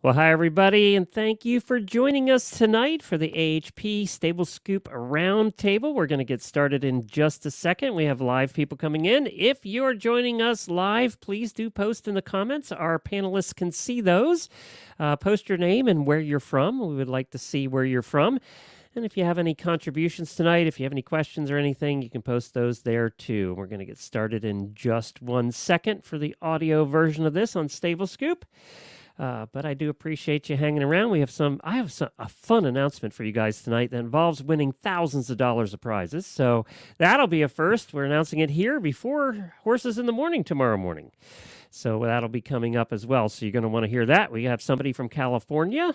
Well, hi, everybody, and thank you for joining us tonight for the AHP Stable Scoop Roundtable. We're going to get started in just a second. We have live people coming in. If you're joining us live, please do post in the comments. Our panelists can see those. Post your name and where you're from. We would like to see where you're from. And if you have any contributions tonight, if you have any questions or anything, you can post those there too. We're going to get started in just 1 second for the audio version of this on Stable Scoop. But I do appreciate you hanging around. I have a fun announcement for you guys tonight that involves winning thousands of dollars of prizes. So that'll be a first. We're announcing it here before Horses in the Morning tomorrow morning. So that'll be coming up as well. So you're going to want to hear that. We have somebody from California.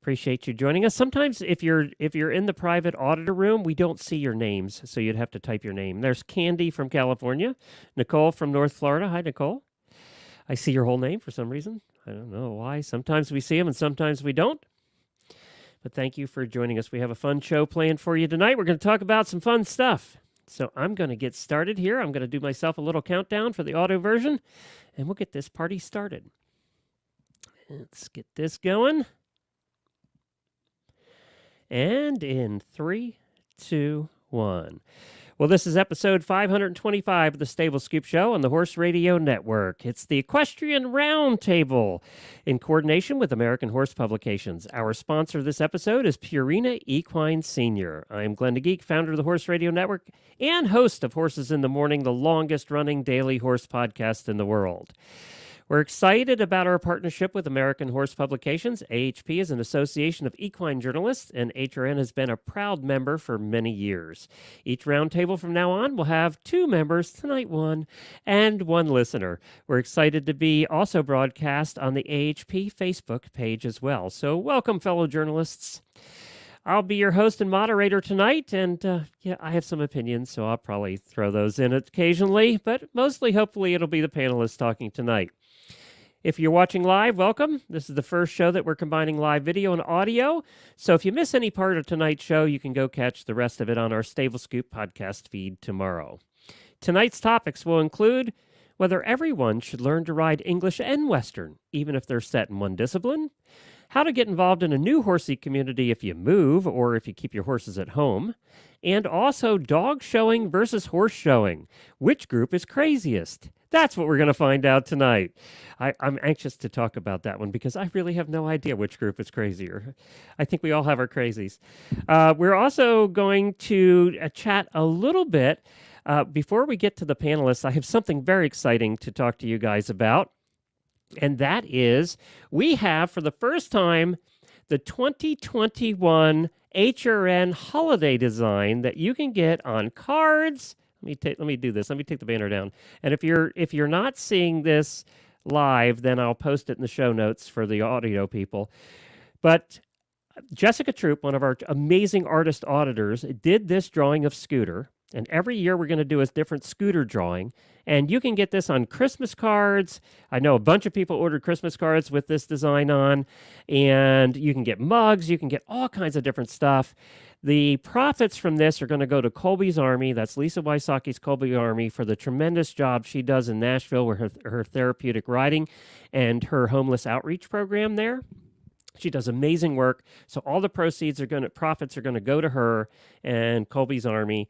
Appreciate you joining us. Sometimes if you're in the private auditor room, we don't see your names, so you'd have to type your name. There's Candy from California, Nicole from North Florida. Hi, Nicole. I see your whole name for some reason. I don't know why. Sometimes we see them and sometimes we don't. But thank you for joining us. We have a fun show planned for you tonight. We're going to talk about some fun stuff. So I'm going to get started here. I'm going to do myself a little countdown for the audio version, and we'll get this party started. Let's get this going. And in 3, 2, 1. Well, this is episode 525 of the Stable Scoop Show on the Horse Radio Network. It's the Equestrian Roundtable in coordination with American Horse Publications. Our sponsor this episode is Purina Equine Senior. I'm Glenn DeGeek, founder of the Horse Radio Network and host of Horses in the Morning, the longest-running daily horse podcast in the world. We're excited about our partnership with American Horse Publications. AHP is an association of equine journalists, and HRN has been a proud member for many years. Each roundtable from now on will have 2 members, tonight 1, and 1 listener. We're excited to be also broadcast on the AHP Facebook page as well. So welcome, fellow journalists. I'll be your host and moderator tonight, and I have some opinions, so I'll probably throw those in occasionally, but mostly, hopefully, it'll be the panelists talking tonight. If you're watching live, welcome. This is the first show that we're combining live video and audio. So if you miss any part of tonight's show, you can go catch the rest of it on our Stable Scoop podcast feed tomorrow. Tonight's topics will include whether everyone should learn to ride English and Western, even if they're set in one discipline, how to get involved in a new horsey community if you move or if you keep your horses at home, and also dog showing versus horse showing. Which group is craziest? That's what we're going to find out tonight. I'm anxious to talk about that one because I really have no idea which group is crazier. I think we all have our crazies. We're also going to chat a little bit. Before we get to the panelists, I have something very exciting to talk to you guys about. And that is, we have for the first time the 2021 HRN holiday design that you can get on cards. Let me do this. Let me take the banner down. And if you're not seeing this live, then I'll post it in the show notes for the audio people. But Jessica Troop, one of our amazing artist auditors, did this drawing of Scooter. And every year we're going to do a different Scooter drawing. And you can get this on Christmas cards. I know a bunch of people ordered Christmas cards with this design on. And you can get mugs. You can get all kinds of different stuff. The profits from this are going to go to Colby's Army. That's Lisa Wysocki's Colby Army for the tremendous job she does in Nashville with her therapeutic riding and her homeless outreach program there. She does amazing work. So all the profits are going to go to her and Colby's Army.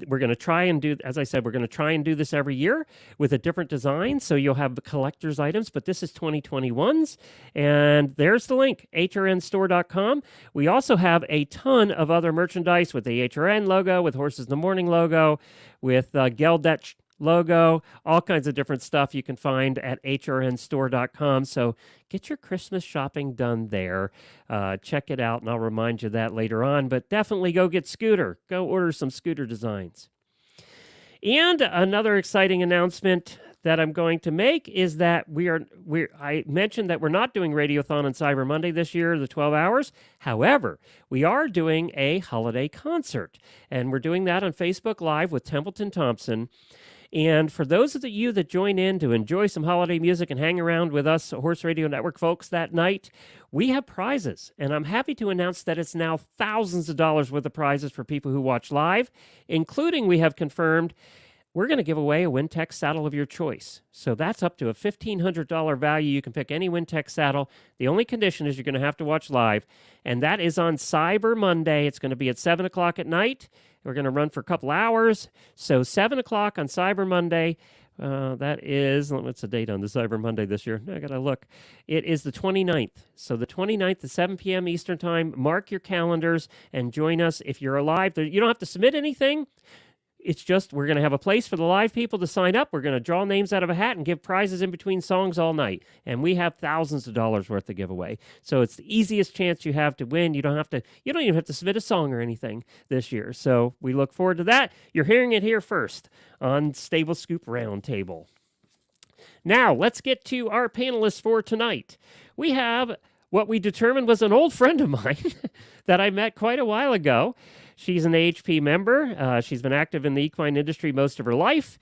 We're going to try and do, as I said, we're going to try and do this every year with a different design. So you'll have the collector's items, but this is 2021's. And there's the link, hrnstore.com. We also have a ton of other merchandise with the HRN logo, with Horses in the Morning logo, with Geldetch logo, all kinds of different stuff you can find at hrnstore.com. So get your Christmas shopping done there. Check it out, and I'll remind you that later on. But definitely go get Scooter. Go order some Scooter designs. And another exciting announcement that I'm going to make is that I mentioned that we're not doing Radiothon on Cyber Monday this year, the 12 hours. However, we are doing a holiday concert, and we're doing that on Facebook Live with Templeton Thompson. And for those of you that join in to enjoy some holiday music and hang around with us Horse Radio Network folks that night, we have prizes. And I'm happy to announce that it's now thousands of dollars worth of prizes for people who watch live, including we have confirmed we're going to give away a Wintech saddle of your choice. So that's up to a $1,500 value. You can pick any Wintech saddle. The only condition is you're going to have to watch live, and that is on Cyber Monday. It's going to be at 7 o'clock at night. We're going to run for a couple hours. So 7 o'clock on Cyber Monday. That is, what's the date on the Cyber Monday this year? I got to look. It is the 29th. So the 29th at 7 p.m. Eastern Time. Mark your calendars and join us. If you're alive, you don't have to submit anything. It's just we're going to have a place for the live people to sign up. We're going to draw names out of a hat and give prizes in between songs all night. And we have thousands of dollars worth to give away. So it's the easiest chance you have to win. You don't even have to submit a song or anything this year. So we look forward to that. You're hearing it here first on Stable Scoop Roundtable. Now, let's get to our panelists for tonight. We have what we determined was an old friend of mine that I met quite a while ago. She's an AHP member. She's been active in the equine industry most of her life,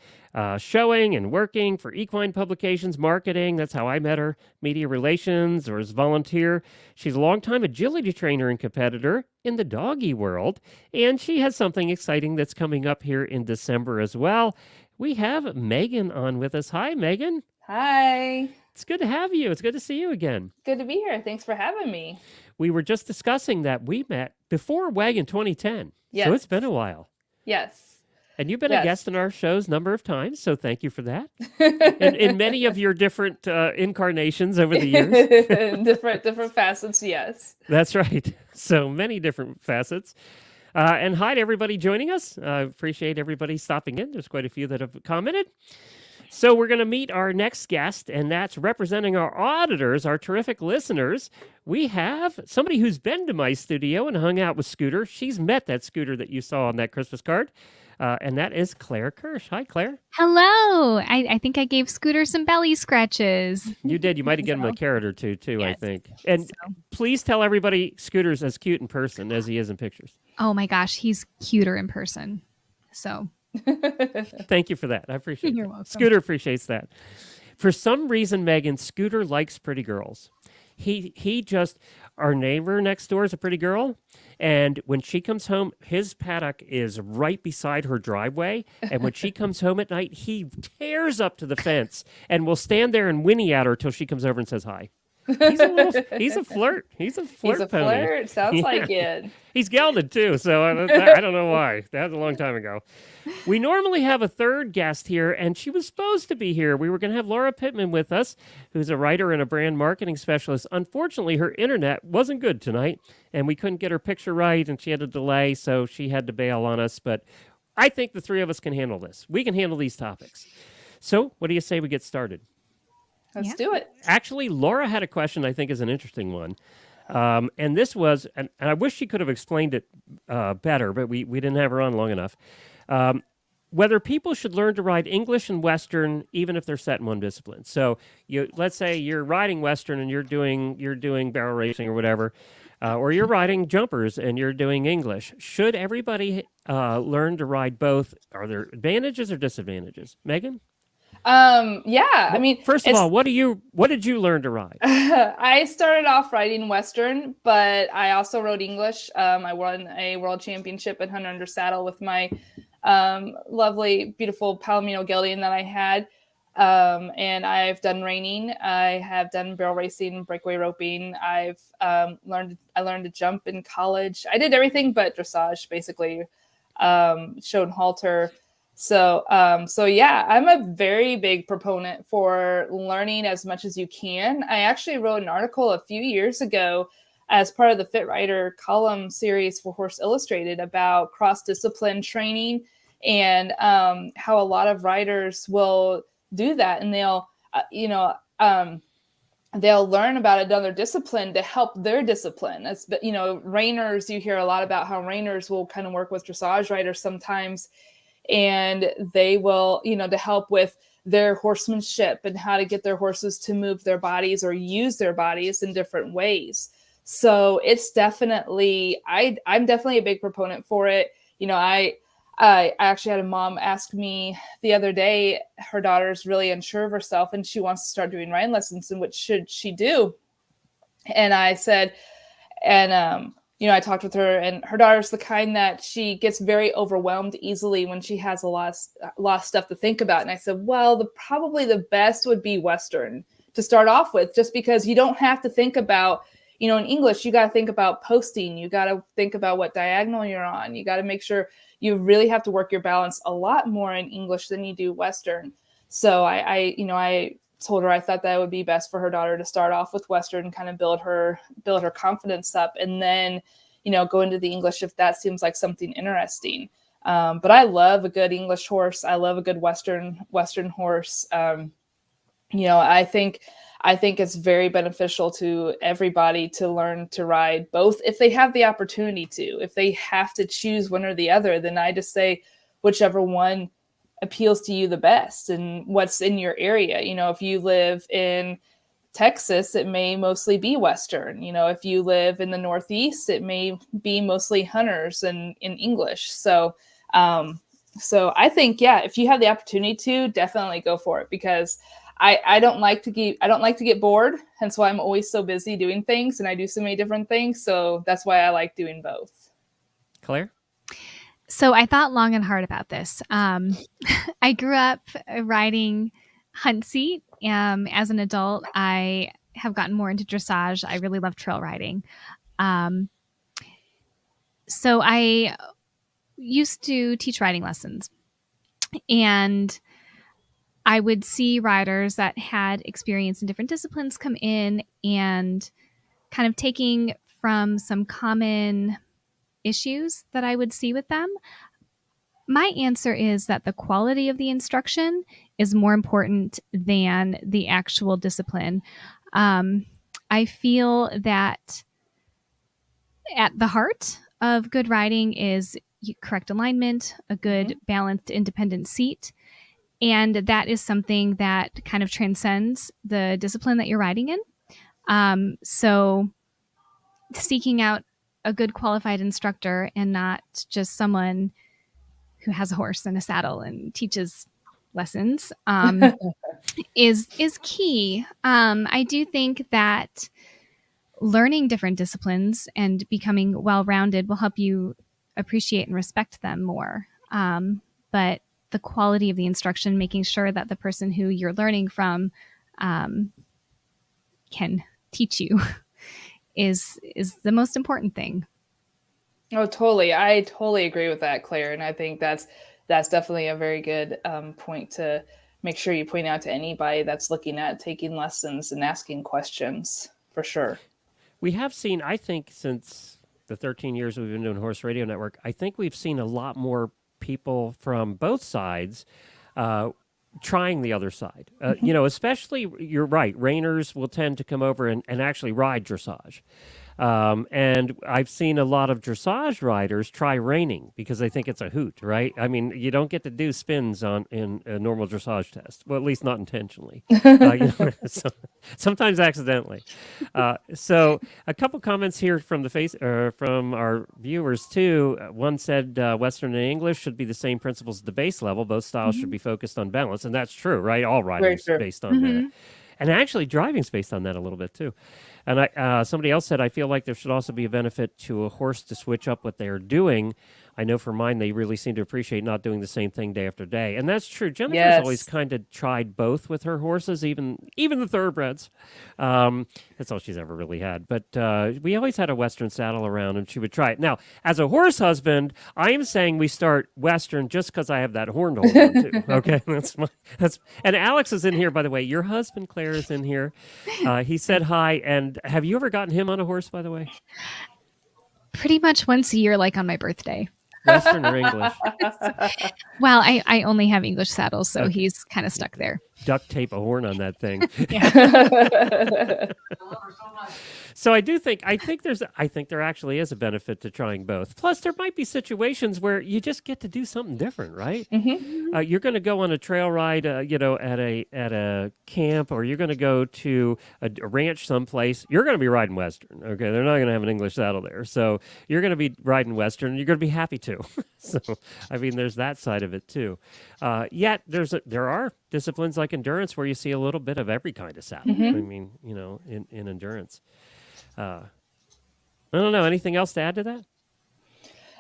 showing and working for equine publications, marketing. That's how I met her, media relations, or as volunteer. She's a longtime agility trainer and competitor in the doggy world, and she has something exciting that's coming up here in December as well. We have Megan on with us. Hi, Megan. Hi. It's good to have you. It's good to see you again. Good to be here. Thanks for having me. We were just discussing that we met before Wagon 2010. Yes. So it's been a while. Yes. And you've been a guest in our shows a number of times, so thank you for that. in many of your different incarnations over the years. different facets, yes. That's right. So many different facets. And hi to everybody joining us. I appreciate everybody stopping in. There's quite a few that have commented. So we're going to meet our next guest, and that's representing our auditors, our terrific listeners. We have somebody who's been to my studio and hung out with Scooter. She's met that Scooter that you saw on that Christmas card, and that is Claire Kirsch. Hi, Claire. Hello. I think I gave Scooter some belly scratches. You did. You might have given him a carrot or two, too, yes. I think. And please tell everybody Scooter's as cute in person as he is in pictures. Oh, my gosh. He's cuter in person. So... Thank you for that. I appreciate it. You're welcome. Scooter appreciates that. For some reason, Megan, Scooter likes pretty girls. He just, our neighbor next door is a pretty girl. And when she comes home, his paddock is right beside her driveway. And when she comes home at night, he tears up to the fence and will stand there and whinny at her till she comes over and says hi. He's a flirt. He's a flirt pony. Flirt. Sounds like it. He's gelded too, so I don't know why. That was a long time ago. We normally have a third guest here, and she was supposed to be here. We were going to have Laura Pittman with us, who's a writer and a brand marketing specialist. Unfortunately, her internet wasn't good tonight, and we couldn't get her picture right, and she had a delay, so she had to bail on us. But I think the three of us can handle this. We can handle these topics. So what do you say we get started? Let's do it. Actually, Laura had a question I think is an interesting one. And this was, and I wish she could have explained it better, but we didn't have her on long enough. Whether people should learn to ride English and Western, even if they're set in one discipline. So let's say you're riding Western and you're doing barrel racing or whatever, or you're riding jumpers and you're doing English. Should everybody learn to ride both? Are there advantages or disadvantages? Megan? I mean, first of all, what did you learn to ride? I started off riding Western, but I also rode English. I won a world championship at 100 under saddle with my lovely, beautiful Palomino gelding that I had. And I've done reining. I have done barrel racing, breakaway roping. I learned to jump in college. I did everything but dressage, basically, show and halter. So yeah, I'm a very big proponent for learning as much as you can. I actually wrote an article a few years ago as part of the Fit Rider column series for Horse Illustrated about cross-discipline training and how a lot of riders will do that, and they'll learn about another discipline to help their discipline. As reiners, you hear a lot about how reiners will kind of work with dressage riders sometimes. And they will, to help with their horsemanship and how to get their horses to move their bodies or use their bodies in different ways. So it's definitely, I'm definitely a big proponent for it. I actually had a mom ask me the other day, her daughter's really unsure of herself and she wants to start doing riding lessons, and what should she do? And I said, I talked with her, and her daughter's the kind that she gets very overwhelmed easily when she has a lot of stuff to think about. And I said, well, probably the best would be Western to start off with, just because you don't have to think about, in English, you got to think about posting. You got to think about what diagonal you're on. You got to make sure you really have to work your balance a lot more in English than you do Western. So I told her I thought that would be best for her daughter to start off with Western and kind of build her confidence up, and then, go into the English if that seems like something interesting. But I love a good English horse. I love a good Western horse. I think it's very beneficial to everybody to learn to ride both if they have the opportunity to. If they have to choose one or the other, then I just say whichever one appeals to you the best and what's in your area. If you live in Texas, it may mostly be Western. If you live in the Northeast, it may be mostly hunters and in English. So I think, if you have the opportunity to, definitely go for it, because I don't like to get bored, and so I'm always so busy doing things, and I do so many different things. So that's why I like doing both. Claire? So I thought long and hard about this. I grew up riding hunt seat. As an adult, I have gotten more into dressage. I really love trail riding. So I used to teach riding lessons, and I would see riders that had experience in different disciplines come in and kind of taking from some common issues that I would see with them. My answer is that the quality of the instruction is more important than the actual discipline. I feel that at the heart of good riding is correct alignment, a good balanced independent seat. And that is something that kind of transcends the discipline that you're riding in. So seeking out a good qualified instructor and not just someone who has a horse and a saddle and teaches lessons is key. I do think that learning different disciplines and becoming well-rounded will help you appreciate and respect them more. But the quality of the instruction, making sure that the person who you're learning from can teach you is the most important thing. Oh, totally. I totally agree with that, Claire. And I think that's definitely a very good point to make sure you point out to anybody that's looking at taking lessons and asking questions, for sure. We have seen, I think, since the 13 years we've been doing Horse Radio Network, I think we've seen a lot more people from both sides trying the other side. Especially, you're right, reiners will tend to come over and actually ride dressage. And I've seen a lot of dressage riders try reining because they think it's a hoot, right? I mean, you don't get to do spins in a normal dressage test. Well, at least not intentionally. Sometimes accidentally. So a couple comments here from from our viewers too. One said Western and English should be the same principles at the base level. Both styles should be focused on balance, and that's true, right? All riding is based on that. And actually, driving's based on that a little bit too. And somebody else said, I feel like there should also be a benefit to a horse to switch up what they're doing. I know for mine, they really seem to appreciate not doing the same thing day after day. And that's true. Jennifer's always kind of tried both with her horses, even the thoroughbreds. That's all she's ever really had. But we always had a Western saddle around, and she would try it. Now, as a horse husband, I am saying we start Western just because I have that horn to hold on to. Okay, and Alex is in here, by the way. Your husband, Claire, is in here. He said hi. And have you ever gotten him on a horse, by the way? Pretty much once a year, like on my birthday. Western or English? Well, I only have English saddles, so he's kind of stuck there. Duct tape a horn on that thing. Yeah. So I think there actually is a benefit to trying both. Plus, there might be situations where you just get to do something different, right? You're going to go on a trail ride, at a camp, or you're going to go to a ranch someplace. You're going to be riding Western. Okay, they're not going to have an English saddle there, so you're going to be riding Western, and you're going to be happy to. So, I mean, there's that side of it too. Yet there are disciplines like endurance where you see a little bit of every kind of saddle. I mean, in endurance. I don't know. Anything else to add to that?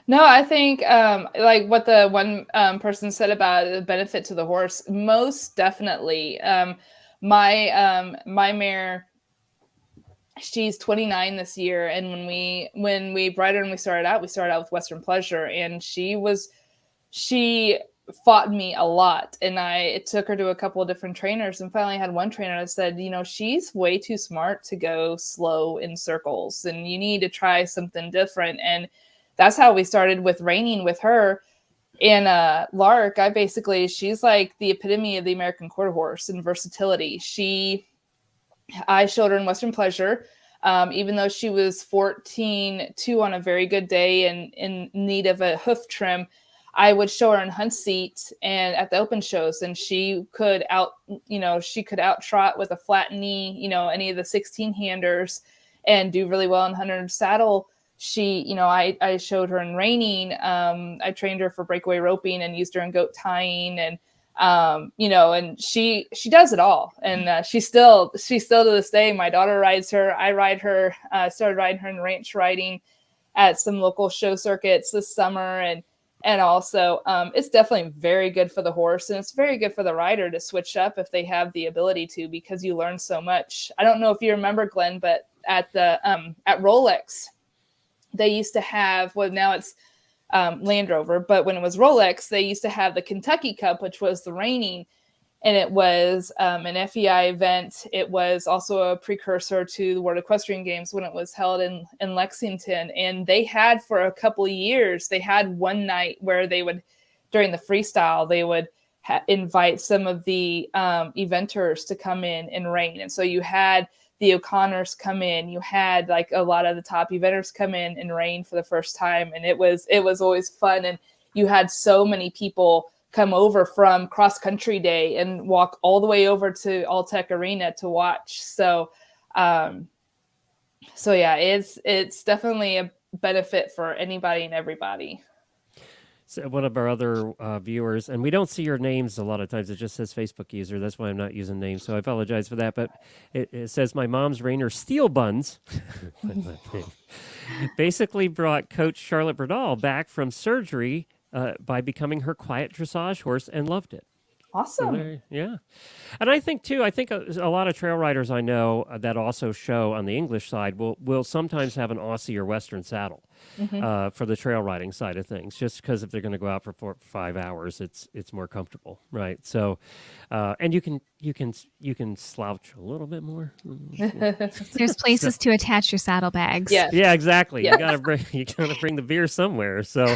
No, I think like what the one person said about the benefit to the horse, most definitely. My mare, she's 29 this year, and when we bred her and we started out with Western Pleasure, and she fought me a lot, and it took her to a couple of different trainers, and finally had one trainer that said, she's way too smart to go slow in circles, and you need to try something different. And that's how we started with reining with her. And Lark, she's like the epitome of the American quarter horse in versatility. I showed her in Western Pleasure, even though she was 14-2 on a very good day and in need of a hoof trim. I would show her in hunt seat and at the open shows, and she could out trot with a flat knee, any of the 16-handers, and do really well in hunter saddle. I showed her in reining. I trained her for breakaway roping and used her in goat tying, and and she does it all. And she still to this day, my daughter rides her. I ride her. Started riding her in ranch riding at some local show circuits this summer, and also it's definitely very good for the horse, and it's very good for the rider to switch up if they have the ability to, because you learn so much. I don't know if you remember, Glenn, but at Rolex, they used to have, well, now it's Land Rover, but when it was Rolex, they used to have the Kentucky Cup, which was the reining, and it was an FEI event. It was also a precursor to the World Equestrian Games when it was held in Lexington. And they had, for a couple of years, they had one night where they would, during the freestyle, they would invite some of the eventers to come in and rein. And so you had the O'Connors come in, you had like a lot of the top eventers come in and rein for the first time. And it was always fun. And you had so many people come over from cross country day and walk all the way over to Alltech Arena to watch. So yeah, it's definitely a benefit for anybody and everybody. So one of our other viewers, and we don't see your names a lot of times. It just says Facebook user. That's why I'm not using names. So I apologize for that. But it says, my mom's Rainer Steel Buns basically brought Coach Charlotte Bernal back from surgery by becoming her quiet dressage horse, and loved it. Awesome. So yeah. And I think a lot of trail riders I know that also show on the English side will sometimes have an Aussie or Western saddle for the trail riding side of things, just because if they're going to go out for 4 or 5 hours, it's more comfortable, right? So, and you can slouch a little bit more. There's places to attach your saddlebags. Yes. Yeah, exactly. Yes. You gotta bring the beer somewhere. So.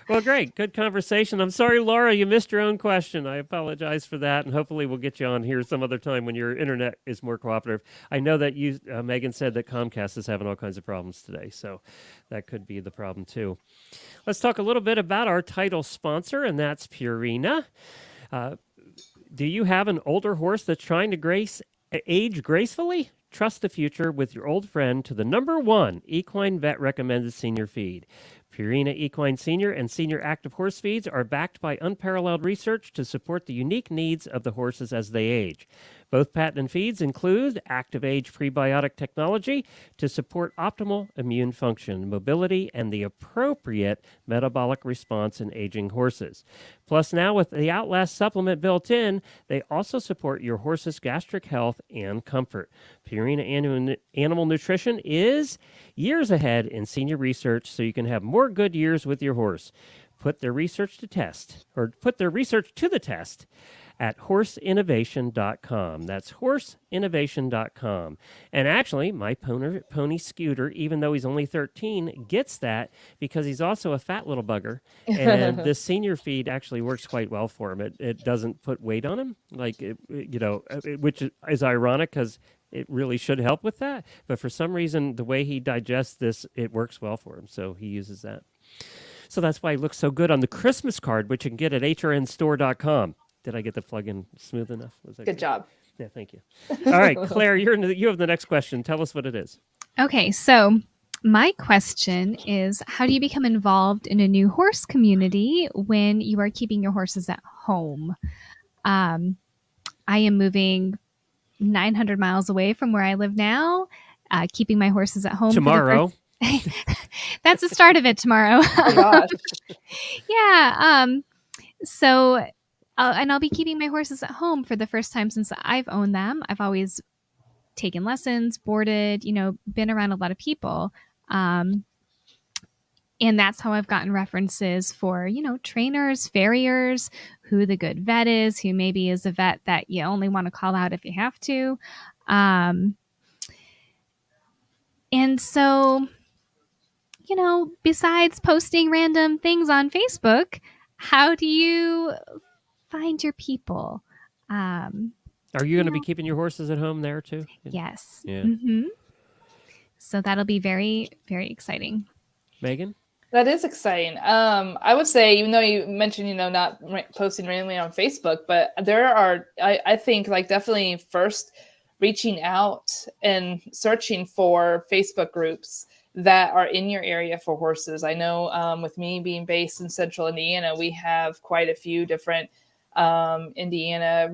Well, great. Good conversation. I'm sorry, Laura, you missed your own question. I apologize for that, and hopefully we'll get you on here some other time when your internet is more cooperative. I know that Megan said that Comcast is having all kinds of problems today, so that could be the problem too. Let's talk a little bit about our title sponsor, and that's Purina. Do you have an older horse that's trying to age gracefully? Trust the future with your old friend to the #1 equine vet recommended senior feed. Purina Equine Senior and Senior Active Horse Feeds are backed by unparalleled research to support the unique needs of the horses as they age. Both patented feeds include active age prebiotic technology to support optimal immune function, mobility, and the appropriate metabolic response in aging horses. Plus, now with the Outlast supplement built in, they also support your horse's gastric health and comfort. Purina Animal Nutrition is years ahead in senior research, so you can have more good years with your horse. Put their research to the test at horseinnovation.com. That's horseinnovation.com. And actually, my pony Scooter, even though he's only 13, gets that because he's also a fat little bugger. And this senior feed actually works quite well for him. It doesn't put weight on him, which is ironic because it really should help with that. But for some reason, the way he digests this, it works well for him. So he uses that. So that's why he looks so good on the Christmas card, which you can get at hrnstore.com. Did I get the plug in smooth enough? Good job. Yeah, thank you. All right, Claire, you have the next question. Tell us what it is. Okay, so my question is, how do you become involved in a new horse community when you are keeping your horses at home? I am moving 900 miles away from where I live now. keeping my horses at home Tomorrow. That's the start of it tomorrow. Oh, gosh. Yeah. So, and I'll be keeping my horses at home for the first time since I've owned them. I've always taken lessons, boarded, been around a lot of people. And that's how I've gotten references for, trainers, farriers, who the good vet is, who maybe is a vet that you only want to call out if you have to. And so, besides posting random things on Facebook, how do you find your people? Are you going to be keeping your horses at home there too? Yes. Yeah. Mm-hmm. So that'll be very, very exciting. Megan? That is exciting. I would say, even though you mentioned, not posting randomly on Facebook, but there are, I think, like, definitely first reaching out and searching for Facebook groups that are in your area for horses. I know with me being based in Central Indiana, we have quite a few different Indiana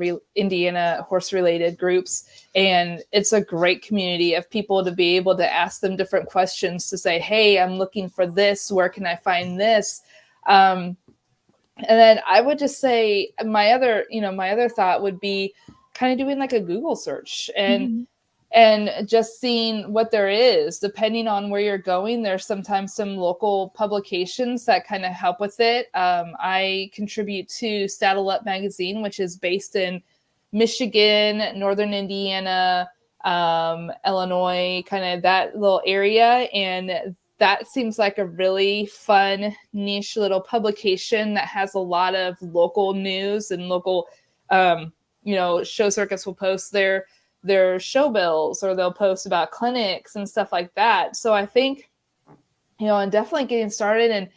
horse related groups, and it's a great community of people to be able to ask them different questions, to say, hey, I'm looking for this, where can I find this? And then I would just say my other thought would be kind of doing like a Google search and just seeing what there is. Depending on where you're going, there's sometimes some local publications that kind of help with it. I contribute to Saddle Up magazine, which is based in Michigan, Northern Indiana, Illinois, kind of that little area. And that seems like a really fun, niche little publication that has a lot of local news and local, show circuits will post their show bills, or they'll post about clinics and stuff like that. So I think, and definitely getting started and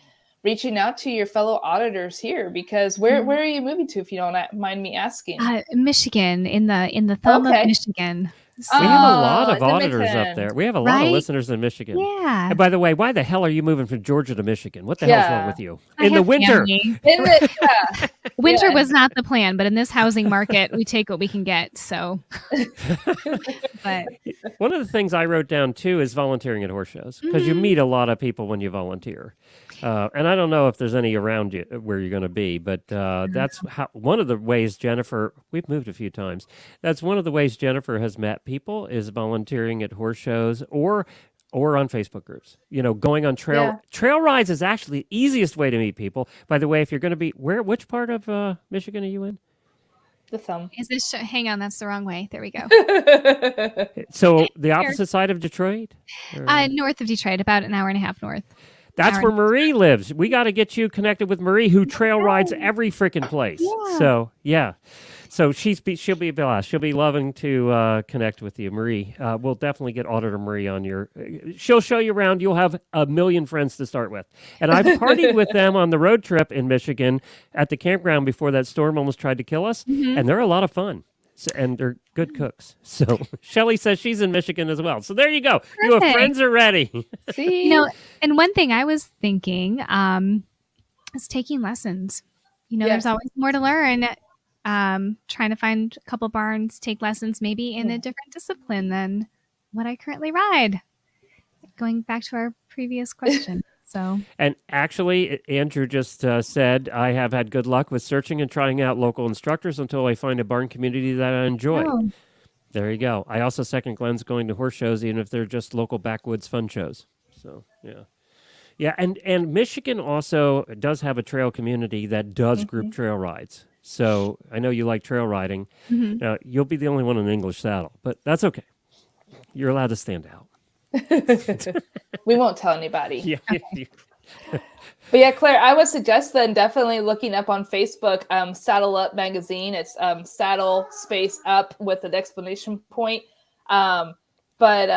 reaching out to your fellow auditors here, because where are you moving to, if you don't mind me asking? Michigan, in the thumb of Michigan. So, we have a lot of auditors up there. We have a lot of listeners in Michigan. Yeah. And by the way, why the hell are you moving from Georgia to Michigan? What the hell's wrong with you? In the winter. Winter was not the plan, but in this housing market, we take what we can get. So, but one of the things I wrote down too is volunteering at horse shows, because you meet a lot of people when you volunteer. And I don't know if there's any around you where you're going to be, but that's one of the ways Jennifer, we've moved a few times. That's one of the ways Jennifer has met people, is volunteering at horse shows or on Facebook groups. Going on trail rides is actually the easiest way to meet people. By the way, if you're going to be which part of Michigan are you in? The thumb. Is this hang on, that's the wrong way. There we go. So the opposite side of Detroit? North of Detroit, about an hour and a half north. That's where Marie lives. We got to get you connected with Marie, who trail rides every freaking place. Yeah. So, yeah. So she'll be blessed. She'll be loving to connect with you, Marie. We'll definitely get Auditor Marie on your. She'll show you around. You'll have a million friends to start with. And I've partied with them on the road trip in Michigan at the campground before that storm almost tried to kill us. And they're a lot of fun. So, and they're good cooks. So Shelly says she's in Michigan as well. So there you go. Perfect. You have friends already. See? And one thing I was thinking is taking lessons. There's always more to learn. Trying to find a couple barns, take lessons maybe in a different discipline than what I currently ride. Going back to our previous question. So, and actually, Andrew just said, I have had good luck with searching and trying out local instructors until I find a barn community that I enjoy. Oh. There you go. I also second Glenn's going to horse shows, even if they're just local backwoods fun shows. So, yeah. Yeah, and Michigan also does have a trail community that does group trail rides. So I know you like trail riding. You'll be the only one in an English saddle, but that's okay. You're allowed to stand out. We won't tell anybody. Yeah. But yeah, Claire, I would suggest then definitely looking up on Facebook, Saddle Up magazine. It's saddle space up with an exclamation point. But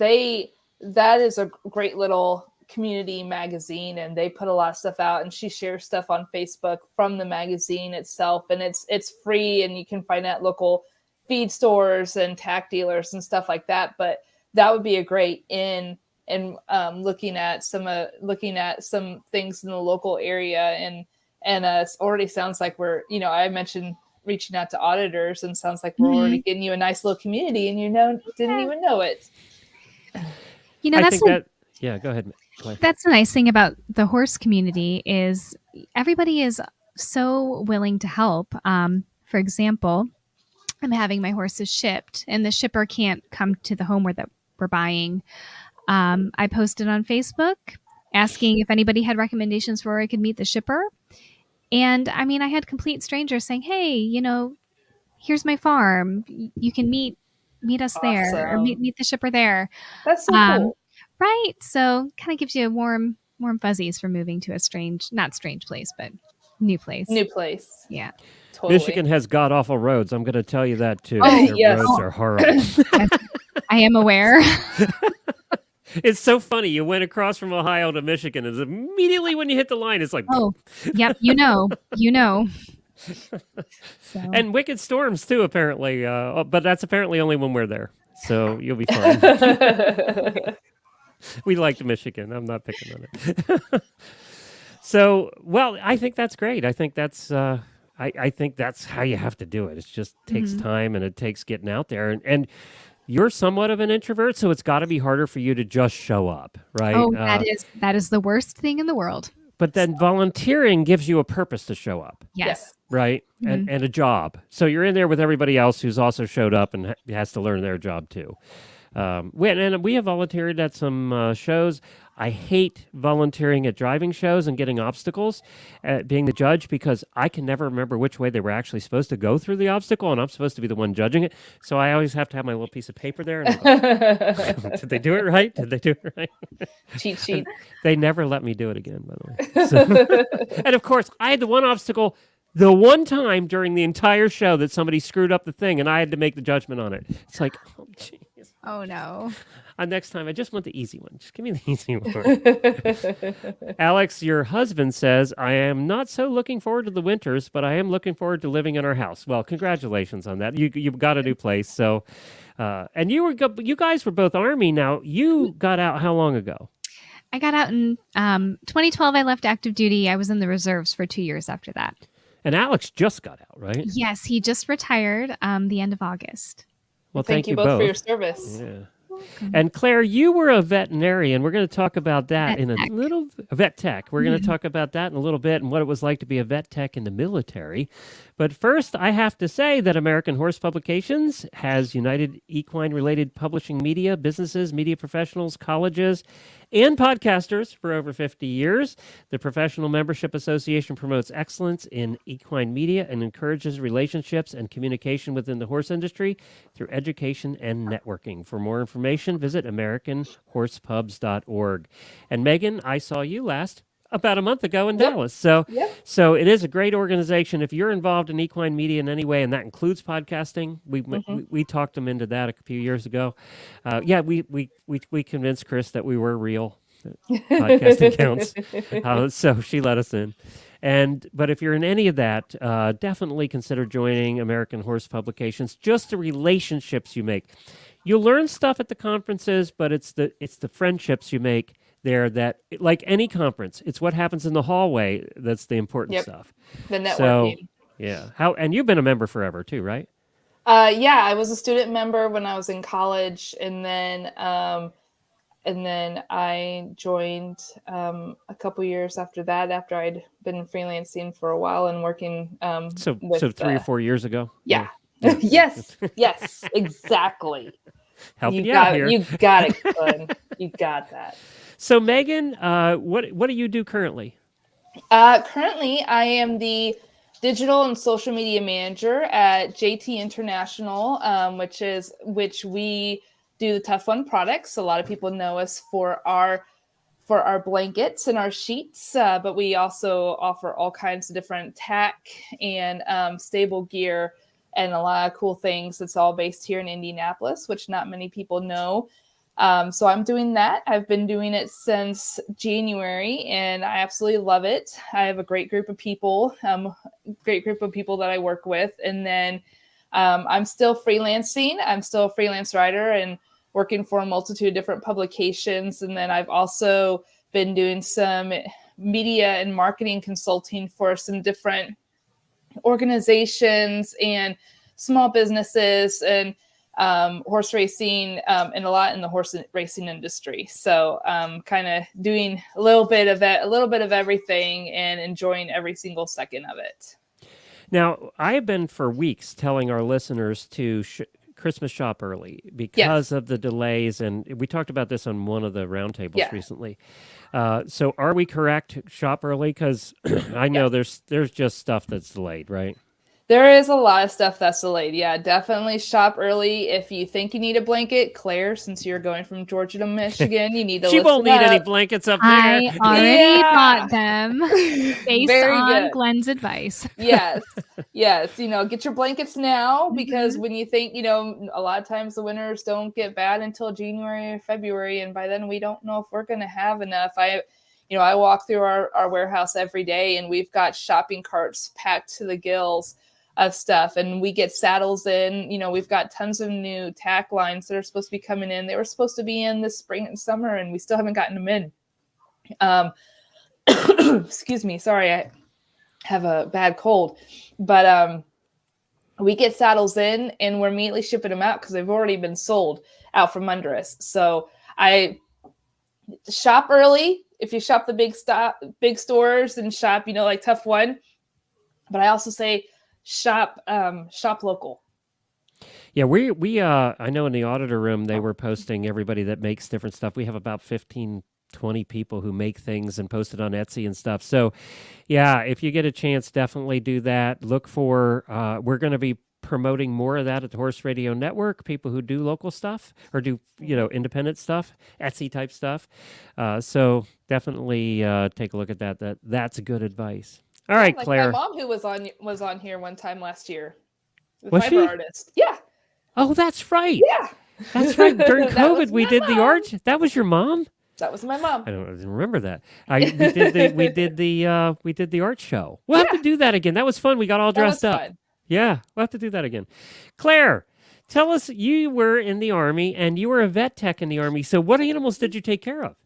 that is a great little community magazine, and they put a lot of stuff out, and she shares stuff on Facebook from the magazine itself, and it's free, and you can find it at local feed stores and tack dealers and stuff like that. But that would be a great in looking at some things in the local area, and it already sounds like we're, I mentioned reaching out to auditors, and sounds like we're already getting you a nice little community, and didn't even know it. You know, I that's think that, yeah, go ahead. Claire. that's the nice thing about the horse community is everybody is so willing to help. For example, I'm having my horses shipped, and the shipper can't come to the home that we're buying. I posted on Facebook asking if anybody had recommendations for where I could meet the shipper. And I mean, I had complete strangers saying, "Hey, you know, here's my farm. You can meet us there, or Awesome. meet the shipper there." That's so Um, cool. right. So kind of gives you a warm fuzzies for moving to a not strange place, but new place. New place. Yeah. Totally. Michigan has god awful roads. I'm going to tell you that too. Oh, Their yes. roads are horrible. I am aware. It's so funny. You went across from Ohio to Michigan, and immediately when you hit the line, it's like, Oh, yep. You know. So. And wicked storms too, apparently. But that's apparently only when we're there. So you'll be fine. We liked Michigan. I'm not picking on it. So, well, I think that's great. I think that's I think that's how you have to do it. It just takes time, and it takes getting out there. And you're somewhat of an introvert, so it's got to be harder for you to just show up, right? Oh, that is the worst thing in the world. But then volunteering gives you a purpose to show up. Yes. Right? And a job. So you're in there with everybody else who's also showed up and has to learn their job too. We have volunteered at some shows. I hate volunteering at driving shows and getting obstacles, being the judge, because I can never remember which way they were actually supposed to go through the obstacle, and I'm supposed to be the one judging it. So I always have to have my little piece of paper there. And did they do it right? Did they do it right? Cheat sheet. They never let me do it again, by the way. So, and of course, I had the one obstacle the one time during the entire show that somebody screwed up the thing, and I had to make the judgment on it. It's like, oh, jeez. Oh, no. Next time, I just want the easy one. Just give me the easy one. Alex, your husband says, I am not so looking forward to the winters, but I am looking forward to living in our house. Well, congratulations on that. You've got a new place. So, and you guys were both Army. Now, you got out how long ago? I got out in 2012. I left active duty. I was in the reserves for 2 years after that. And Alex just got out, right? Yes, he just retired the end of August. Well, thank you both for your service. Yeah. And Claire, you were a veterinarian. We're going to talk about that vet tech. We're going to talk about that in a little bit and what it was like to be a vet tech in the military. But first, I have to say that American Horse Publications has united equine-related publishing media, businesses, media professionals, colleges, and podcasters for over 50 years. The Professional Membership Association promotes excellence in equine media and encourages relationships and communication within the horse industry through education and networking. For more information, visit AmericanHorsePubs.org. And Megan, I saw you last about a month ago in Dallas. So it is a great organization. If you're involved in equine media in any way, and that includes podcasting, we talked them into that a few years ago. We convinced Chris that we were real. Podcasting counts. So she let us in. But if you're in any of that, definitely consider joining American Horse Publications. Just the relationships you make. You'll learn stuff at the conferences, but it's the friendships you make there that, like any conference, it's what happens in the hallway that's the important stuff. The networking. So, yeah. And you've been a member forever too, right? I was a student member when I was in college, and then I joined a couple years after that, after I'd been freelancing for a while and working. So 3 or 4 years ago. Yeah. Yes, exactly. Helping you out here. You got it, Glenn. You got that. So Megan, what do you do currently? Currently, I am the digital and social media manager at JT International, which we do the Tough One products. A lot of people know us for our blankets and our sheets, but we also offer all kinds of different tack and stable gear and a lot of cool things. It's all based here in Indianapolis, which not many people know. So I'm doing that. I've been doing it since January, and I absolutely love it. I have a great group of people that I work with. And then I'm still freelancing. I'm still a freelance writer and working for a multitude of different publications. And then I've also been doing some media and marketing consulting for some different organizations and small businesses. And horse racing and a lot in the horse racing industry. So kind of doing a little bit of everything and enjoying every single second of it. Now, I have been for weeks telling our listeners to Christmas shop early because of the delays, and we talked about this on one of the roundtables recently. So are we correct? Shop early? Because I know there's just stuff that's delayed, right? There is a lot of stuff that's delayed. Yeah, definitely shop early. If you think you need a blanket, Claire, since you're going from Georgia to Michigan, you need to She won't need up. any blankets up there. I already bought them based Very on good. Glenn's advice. Yes. Get your blankets now, because when you think, a lot of times the winters don't get bad until January or February. And by then we don't know if we're going to have enough. I walk through our warehouse every day, and we've got shopping carts packed to the gills of stuff, and we get saddles in. We've got tons of new tack lines that are supposed to be coming in. They were supposed to be in this spring and summer, and we still haven't gotten them in. Excuse me, sorry, I have a bad cold. But we get saddles in, and we're immediately shipping them out because they've already been sold out from under us. So I shop early. If you shop the big stores and shop, like Tough One, but I also say shop local. Yeah, we I know in the auditor room they were posting everybody that makes different stuff. We have about 15, 20 people who make things and post it on Etsy and stuff. So, yeah, if you get a chance, definitely do that. Look for we're going to be promoting more of that at the Horse Radio Network. People who do local stuff or do independent stuff, Etsy type stuff. So definitely take a look at that. That's good advice. All right, like Claire. My mom, who was on here one time last year, the was fiber she? artist. Yeah. Oh, that's right. Yeah. That's right. During COVID, we did the art. That was your mom? That was my mom. I didn't remember that. We did the art show. We'll have to do that again. That was fun. We got all dressed up. Fun. Yeah, we'll have to do that again. Claire, tell us, you were in the Army and you were a vet tech in the Army. So what animals did you take care of?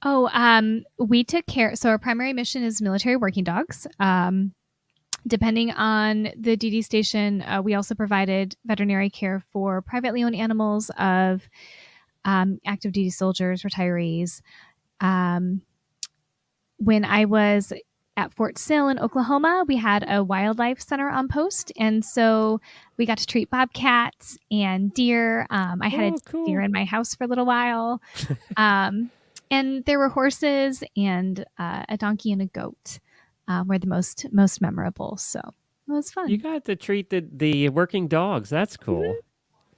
Oh, we took care. So our primary mission is military working dogs. Depending on the duty station, we also provided veterinary care for privately owned animals of active duty soldiers, retirees. When I was at Fort Sill in Oklahoma, we had a wildlife center on post. And so we got to treat bobcats and deer. I had a deer in my house for a little while. And there were horses and a donkey and a goat were the most memorable. So it was fun. You got to treat the working dogs. That's cool.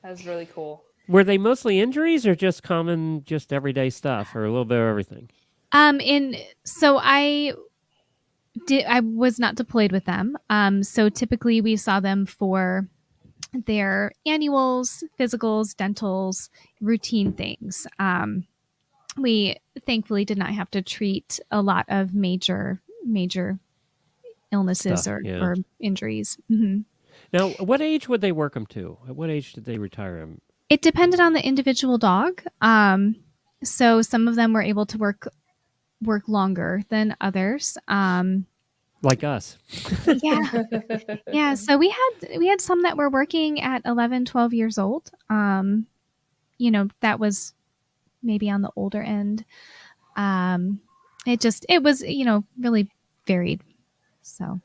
That was really cool. Were they mostly injuries or just common, just everyday stuff, or a little bit of everything? So I was not deployed with them. So typically we saw them for their annuals, physicals, dentals, routine things. We thankfully did not have to treat a lot of major illnesses or injuries. Mm-hmm. Now, what age would they work them to? At what age did they retire them? It depended on the individual dog. So some of them were able to work longer than others. Like us. Yeah. Yeah. So we had some that were working at 11, 12 years old. That was maybe on the older end. It was, really varied. So.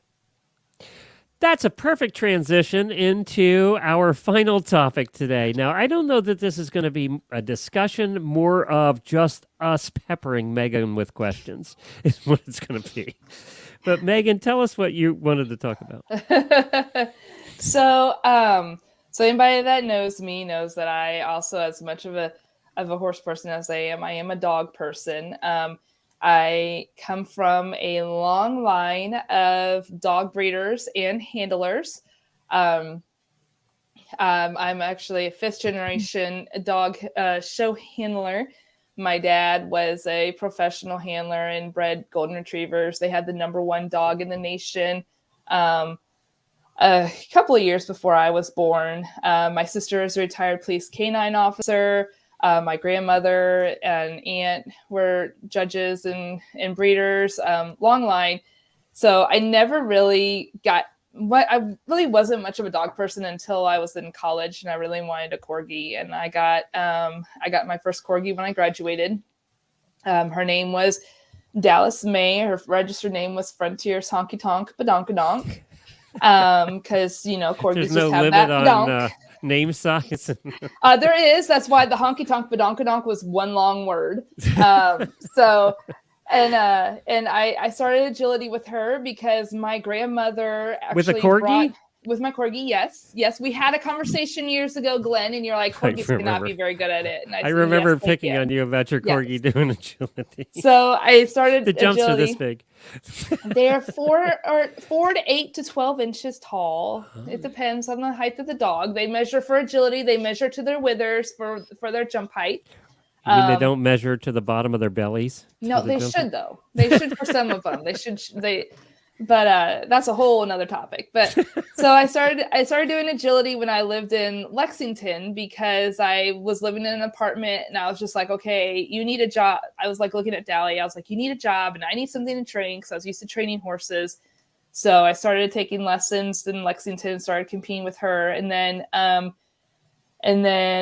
That's a perfect transition into our final topic today. Now, I don't know that this is going to be a discussion, more of just us peppering Megan with questions is what it's going to be. But Megan, tell us what you wanted to talk about. So anybody that knows me knows that I also, as much of a horse person as I am a dog person. I come from a long line of dog breeders and handlers. I'm actually a fifth generation dog show handler. My dad was a professional handler and bred golden retrievers. They had the #1 dog in the nation a couple of years before I was born. My sister is a retired police canine officer. My grandmother and aunt were judges and breeders, long line. So I never really got I really wasn't much of a dog person until I was in college, and I really wanted a corgi, and I got my first corgi when I graduated. Her name was Dallas May. Her registered name was Frontier's Honky Tonk Badonkadonk. Because corgis There's just no have limit that on badonk. name size. There is. That's why the Honky Tonk Badonkadonk was one long word. And I started agility with her because my grandmother actually With a corgi? With my corgi, yes. We had a conversation years ago, Glenn, and you're like, corgis cannot be very good at it. And I said, remember yes, picking on you about your corgi doing agility. So I started the jumps agility. are this big. They're 4 to 8 to 12 inches tall. It depends on the height of the dog. They measure for agility. They measure to their withers for their jump height. You mean they don't measure to the bottom of their bellies? No, they should though. They should for some of them. But that's a whole another topic. But so I started doing agility when I lived in Lexington because I was living in an apartment and I was just like, okay, you need a job. I was like looking at Dally. I was like, you need a job and I need something to train because I was used to training horses. So I started taking lessons in Lexington, started competing with her. And then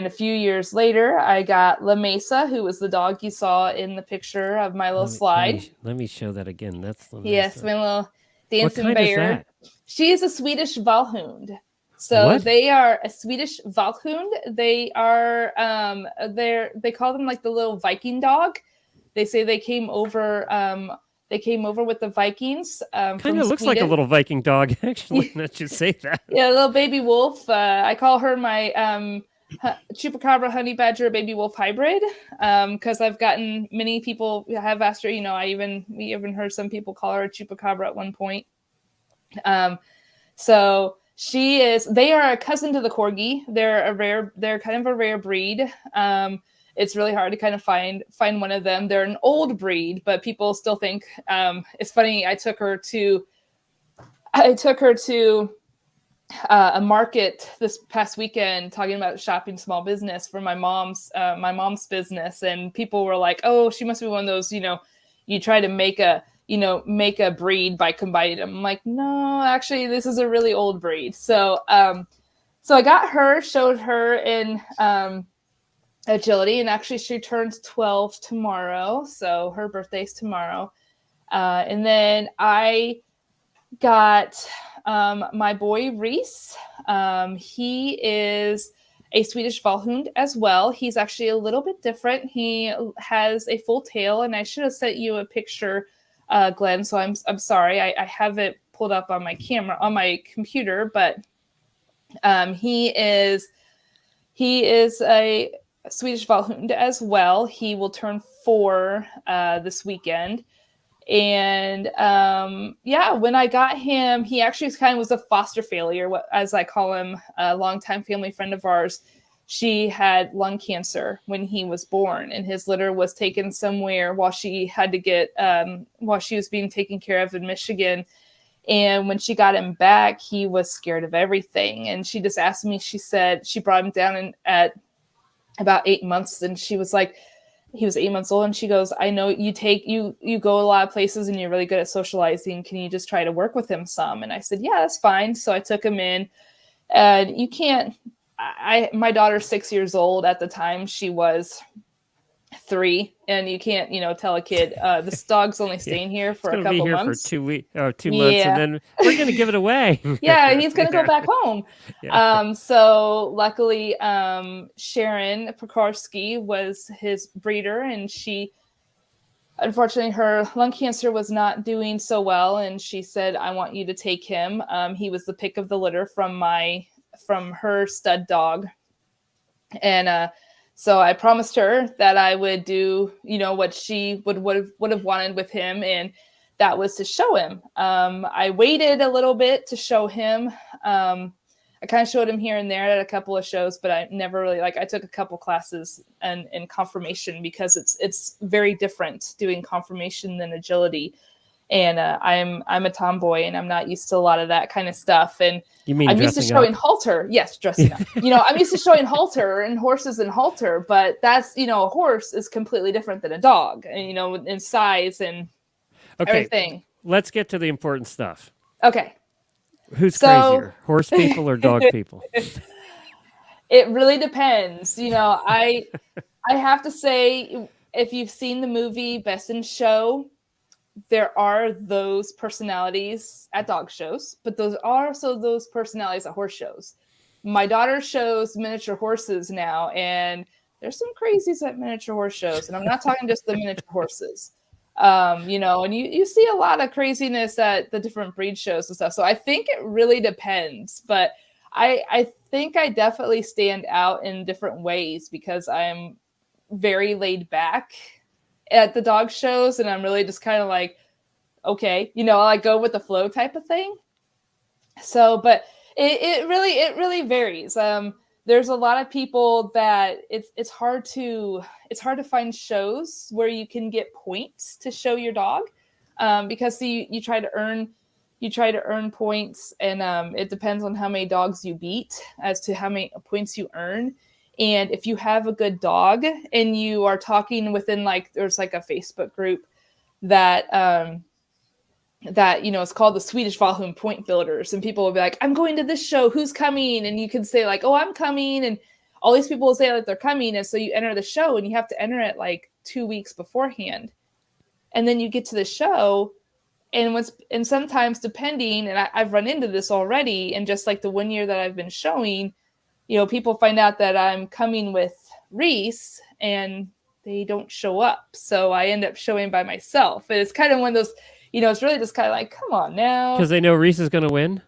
a few years later, I got La Mesa, who was the dog you saw in the picture of my little slide. Let me show that again. That's La Mesa. Yes, my little dancing what kind bear. Is that? She is a Swedish Valhund. So what? They are a Swedish Valhund. They are they call them like the little Viking dog. They say they came over with the Vikings. Kind of looks like a little Viking dog, actually. Let's just say that. Yeah, a little baby wolf. I call her my Chupacabra honey badger baby wolf hybrid because I've gotten many people have asked her. We even heard some people call her a Chupacabra at one point. So she is. They are a cousin to the corgi. They're kind of a rare breed. It's really hard to kind of find one of them. They're an old breed, but people still think it's funny. I took her to a market this past weekend talking about shopping small business for my mom's business, and people were like, "Oh, she must be one of those, you try to make a breed by combining them." I'm like, "No, actually, this is a really old breed." So I got her, showed her in agility, and actually she turns 12 tomorrow, so her birthday's tomorrow. And then I got my boy Reese. He is a Swedish Valhund as well. He's actually a little bit different. He has a full tail, and I should have sent you a picture, Glenn. So I'm sorry, I have it pulled up on my computer, but he is a Swedish Valhund as well. He will turn 4 this weekend. And when I got him, he actually was a foster failure, as I call him. A longtime family friend of ours, she had lung cancer when he was born, and his litter was taken somewhere while she was being taken care of in Michigan. And when she got him back, he was scared of everything. And she just asked me, she said she brought him down at about 8 months, and she was like, he was 8 months old, and she goes, "I know you go a lot of places and you're really good at socializing. Can you just try to work with him some?" And I said, "Yeah, that's fine." So I took him in, and you can't, my daughter's 6 years old at the time. She was 3, and you can't, tell a kid, this dog's only staying here for a couple months. For 2 weeks or 2 months, and then we're going to give it away. Yeah, he's going to go back home. Yeah. So luckily, Sharon Pekarski was his breeder, and unfortunately, her lung cancer was not doing so well, and she said, "I want you to take him." He was the pick of the litter from her stud dog, and so I promised her that I would do, what she would have wanted with him, and that was to show him. I waited a little bit to show him. I kind of showed him here and there at a couple of shows, but I never really, I took a couple classes in conformation because it's very different doing conformation than agility. And I'm a tomboy, and I'm not used to a lot of that kind of stuff. And you mean I'm used to showing halter. Yes, dressing up. I'm used to showing halter and horses and halter, but that's, a horse is completely different than a dog, and, in size and everything. Let's get to the important stuff. Okay. Who's So crazier, horse people or dog people? it really depends. I have to say, if you've seen the movie Best in Show, there are those personalities at dog shows, but those are also those personalities at horse shows. My daughter shows miniature horses now, and there's some crazies at miniature horse shows, and I'm not talking just the miniature horses. And you see a lot of craziness at the different breed shows and stuff. So I think it really depends, but I think I definitely stand out in different ways because I'm very laid back at the dog shows, and I'm really just kind of like, okay, I go with the flow type of thing. So, but it really varies. There's a lot of people that it's hard to find shows where you can get points to show your dog, because you try to earn points, and it depends on how many dogs you beat as to how many points you earn. And if you have a good dog and you are talking within, like, there's like a Facebook group that it's called the Swedish Valhalla Point Builders, and people will be like, I'm going to this show, who's coming? And you can say like, oh, I'm coming, and all these people will say that they're coming, and so you enter the show, and you have to enter it like 2 weeks beforehand, and then you get to the show, and sometimes, depending, and I've run into this already, and just like the 1 year that I've been showing, people find out that I'm coming with Reese, and they don't show up, so I end up showing by myself. And it's kind of one of those, it's really just kind of like, come on now. Because they know Reese is going to win?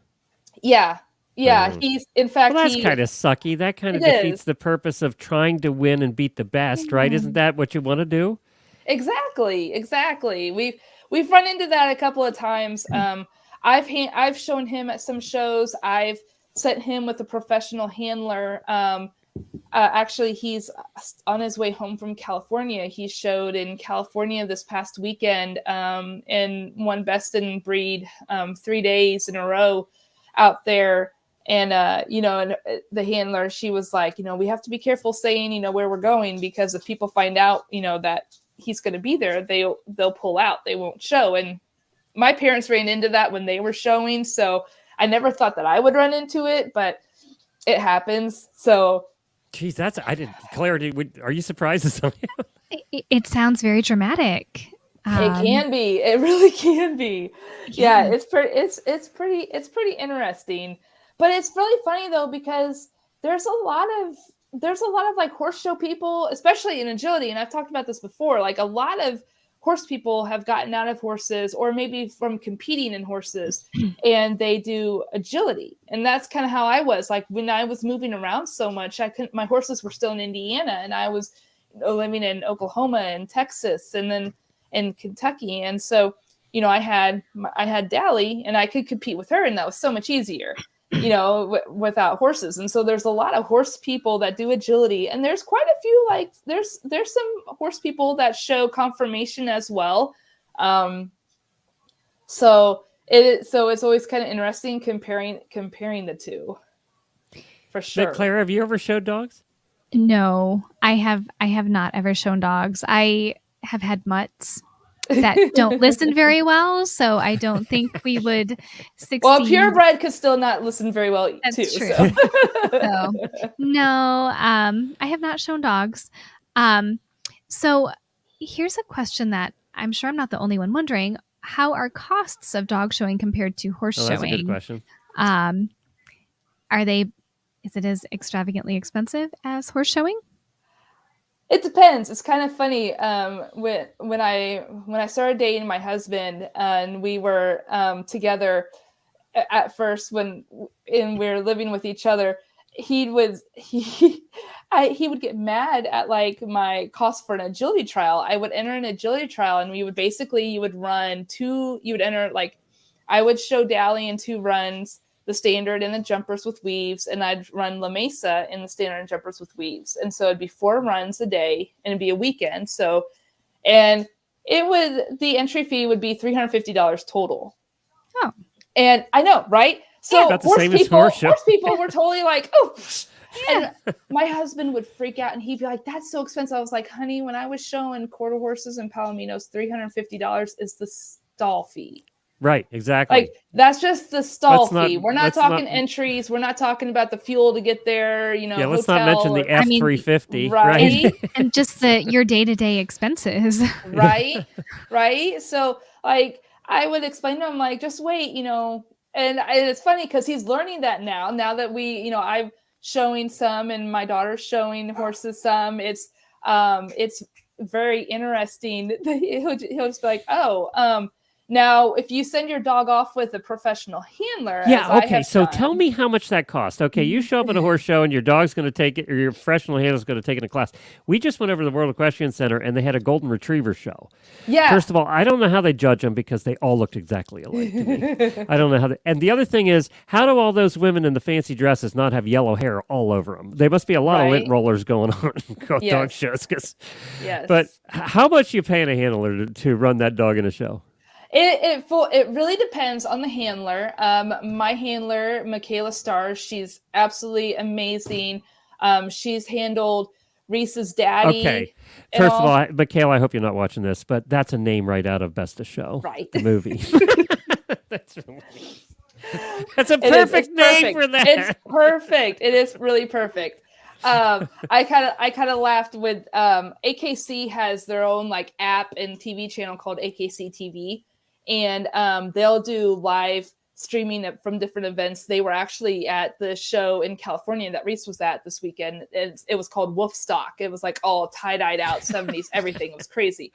Yeah. He's, in fact, well, that's kind of sucky. That kind of defeats the purpose of trying to win and beat the best, right? Isn't that what you want to do? Exactly. We've run into that a couple of times. I've shown him at some shows. I've sent him with a professional handler. Actually, he's on his way home from California. He showed in California this past weekend, and won Best in Breed 3 days in a row out there. And, and the handler, she was like, we have to be careful saying, where we're going, because if people find out, that he's going to be there, they'll pull out. They won't show. And my parents ran into that when they were showing. So I never thought that I would run into it, but it happens. So, geez, Claire, are you surprised at something? It sounds very dramatic. It can be. It really can be. Yeah, it's pretty interesting. But it's really funny though, because there's a lot of like horse show people, especially in agility, and I've talked about this before. Like, a lot of horse people have gotten out of horses, or maybe from competing in horses, and they do agility. And that's kind of how I was. Like, when I was moving around so much, my horses were still in Indiana, and I was living in Oklahoma and Texas, and then in Kentucky. And so, I had Dally, and I could compete with her, and that was so much easier, without horses. And so there's a lot of horse people that do agility, and there's quite a few, like, there's some horse people that show conformation as well. So it's always kind of interesting comparing the two, for sure. But Claire, have you ever showed dogs? No, I have not ever shown dogs. I have had mutts that don't listen very well, so I don't think we would succeed. Well, purebred could still not listen very well. That's too. True. So. So, no, I have not shown dogs. So here's a question that I'm sure I'm not the only one wondering: how are costs of dog showing compared to horse showing? That's a good question. Is it as extravagantly expensive as horse showing? It depends. It's kind of funny. When I started dating my husband, and we were together at first, when we were living with each other, he would get mad at like my cost for an agility trial. I would enter an agility trial, and you would enter, like, I would show Dally in 2 runs, the standard and the jumpers with weaves, and I'd run La Mesa in the standard and jumpers with weaves. And so it'd be 4 runs a day, and it'd be a weekend. So, and the entry fee would be $350 total. Oh. And I know, right? So yeah, horse people were totally like, oh, yeah. And my husband would freak out, and he'd be like, that's so expensive. I was like, honey, when I was showing quarter horses and palominos, $350 is the stall fee. Right, exactly. Like that's just the stall Let's fee. We're not let's talking entries. We're not talking about the fuel to get there, Yeah, let's not mention hotel the I mean, F-350, right, and just your day-to-day expenses. right, right. So like I would explain to him like, just wait, and it's funny because he's learning that now that I'm showing some and my daughter's showing horses some. It's very interesting. He'll just be like, oh, now if you send your dog off with a professional handler, as Yeah, I okay. have So done, tell me how much that costs. Okay, you show up at a horse show and your dog's going to take it, or your professional handler's going to take it in a class. We just went over to the World Equestrian Center and they had a golden retriever show. yeah. First of all, I don't know how they judge them because they all looked exactly alike to me. I don't know how they, and the other thing is, how do all those women in the fancy dresses not have yellow hair all over them? There must be a lot of lint Right. rollers going on in dog Yes. shows. Yes. But how much you paying a handler to run that dog in a show? It really depends on the handler. My handler, Michaela Starr, she's absolutely amazing. She's handled Reese's daddy. Okay. and First of all, Mikhail, I hope you're not watching this, but that's a name right out of Best of Show, Right. the movie. That's a It is. perfect It's name perfect. for that. It's perfect. It is really perfect. I kind of laughed with AKC has their own like app and TV channel called AKC TV, and they'll do live streaming from different events. They were actually at the show in California that Reese was at this weekend. It was called Wolfstock. It was like all tie-dyed out 70s, everything. It was crazy.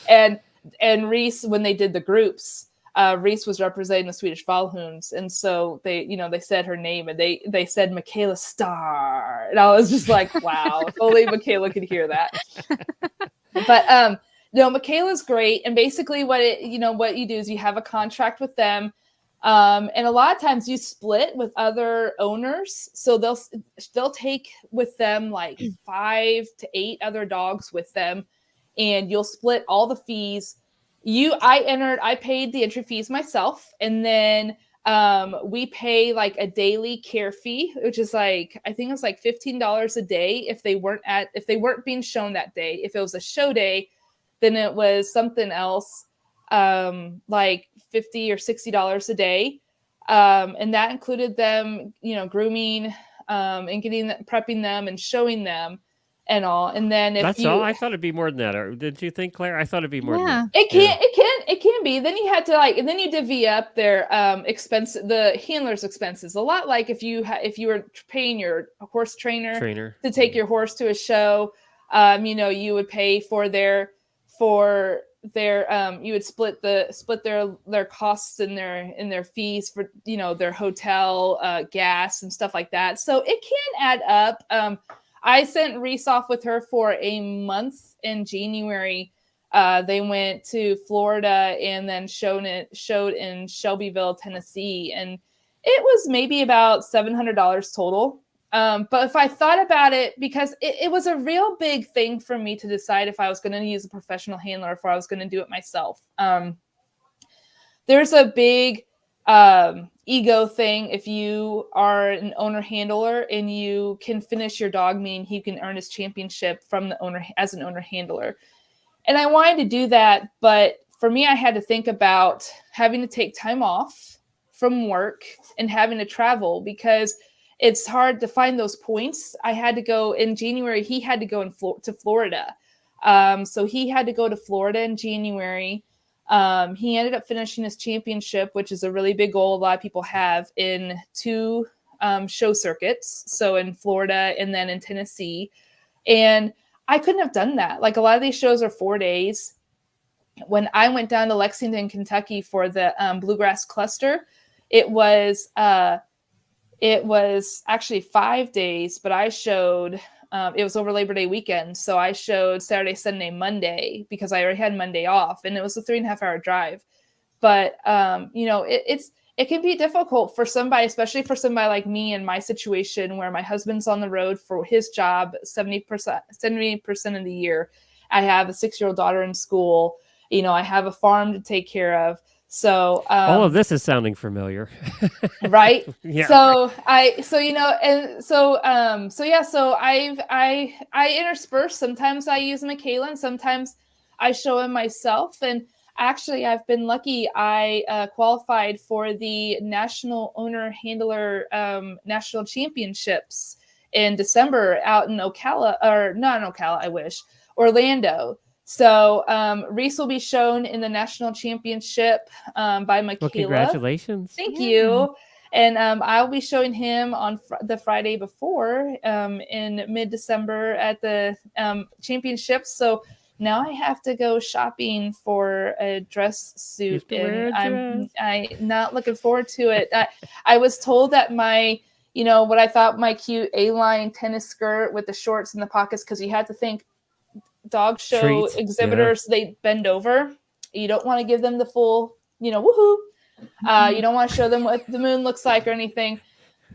And Reese, when they did the groups, Reese was representing the Swedish Valhounds, and so they said her name, and they said Michaela Starr, and I was just like, wow, if only Michaela could hear that. But Michaela's great, and basically what you do is you have a contract with them, and a lot of times you split with other owners, so they'll take with them like 5 to 8 other dogs with them, and you'll split all the fees. I paid the entry fees myself, and then we pay like a daily care fee, which is like, I think it's like $15 a day if they weren't being shown that day. If it was a show day, then it was something else, like $50 or $60 a day, and that included them, grooming, and prepping them and showing them and all. And then all. I thought it'd be more than that. Or did you think, Claire? I thought it'd be more than that. It can be. Then you had to and then you divvy up their the handler's expenses. A lot like if you were paying your horse trainer to take your horse to a show, you would pay for their you would split their costs and their fees for their hotel, gas and stuff like that. So it can add up. I sent Reese off with her for a month in January. They went to Florida and then showed in Shelbyville, Tennessee, and it was maybe about $700 total. But if I thought about it, because it was a real big thing for me to decide if I was going to use a professional handler or if I was going to do it myself. There's a big ego thing. If you are an owner handler and you can finish your dog, meaning he can earn his championship from the owner as an owner handler. And I wanted to do that, but for me, I had to think about having to take time off from work and having to travel because it's hard to find those points. I had to go in January. He had to go to Florida. So he had to go to Florida in January. He ended up finishing his championship, which is a really big goal a lot of people have, in 2 show circuits. So in Florida and then in Tennessee. And I couldn't have done that. Like a lot of these shows are 4 days. When I went down to Lexington, Kentucky for the Bluegrass Cluster, it was actually 5 days, but I showed, it was over Labor Day weekend. So I showed Saturday, Sunday, Monday, because I already had Monday off, and it was a 3.5 hour drive. But, it can be difficult for somebody, especially for somebody like me in my situation where my husband's on the road for his job 70% of the year. I have a 6-year-old daughter in school. I have a farm to take care of. So all of this is sounding familiar, right? Yeah. So I intersperse. Sometimes I use Michaela, and sometimes I show him myself. And Actually, I've been lucky. I qualified for the National Owner Handler National Championships in December out in Ocala, or not in Ocala, I wish, Orlando. So Reese will be shown in the National Championship by Michaela. Well, congratulations. Thank you. And I'll be showing him on the Friday before in mid-December at the championships. So now I have to go shopping for a dress suit, and I'm not looking forward to it. I was told that my, what I thought my cute A-line tennis skirt with the shorts and the pockets, because you had to think dog show Treats, exhibitors, they bend over. You don't want to give them the full, woohoo. You don't want to show them what the moon looks like or anything.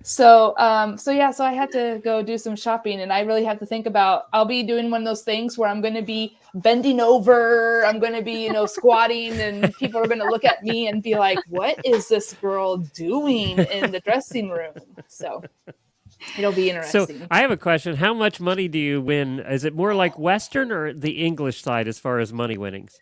So I had to go do some shopping, and I really have to think about, I'll be doing one of those things where I'm going to be bending over, I'm going to be, squatting, and people are going to look at me and be like, what is this girl doing in the dressing room? So it'll be interesting. So I have a question. How much money do you win? Is it more like Western or the English side as far as money winnings?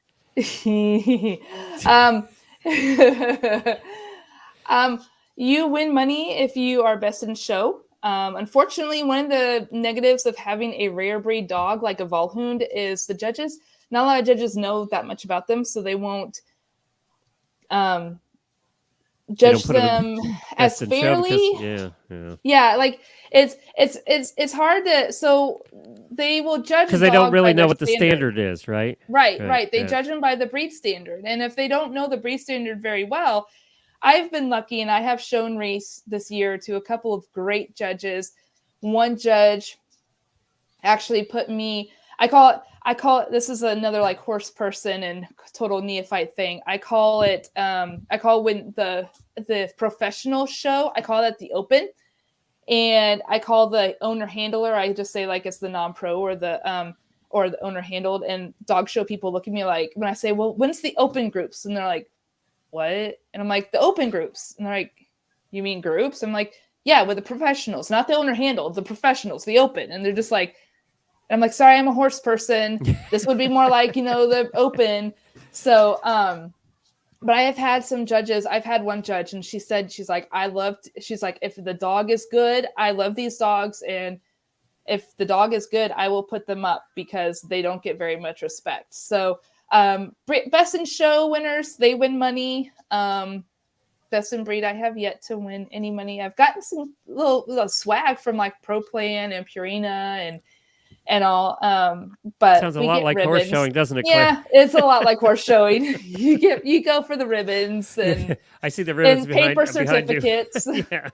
You win money if you are best in show. Unfortunately, one of the negatives of having a rare breed dog like a Valhund is the judges. Not a lot of judges know that much about them, so they won't judge them as fairly. Yeah, like it's hard to. So they will judge because they don't really know what the standard is, right? Right. They judge them by the breed standard, and if they don't know the breed standard very well. I've been lucky, and I have shown Reese this year to a couple of great judges. One judge actually put me, I call it, this is another like horse person and total neophyte thing. I call when the professional show, I call that the open. And I call the owner handler, I just say like it's the non-pro or the owner handled, and dog show people look at me like, when I say, well, when's the open groups? And they're like, what? And I'm like, the open groups. And they're like, you mean groups? I'm like, yeah, with the professionals, not the owner handled, the professionals, the open. And they're just like, and I'm like, sorry, I'm a horse person. This would be more like, the open. So, but I have had some judges. I've had one judge, and she's like, she's like, if the dog is good, I love these dogs. And if the dog is good, I will put them up because they don't get very much respect. So, best in show winners, they win money. Best in breed, I have yet to win any money. I've gotten some little swag from like Pro Plan and Purina and all. But sounds a lot like horse showing, doesn't it, Claire? Yeah, it's a lot like horse showing. You go for the ribbons and I see the ribbons and paper certificates. Yeah.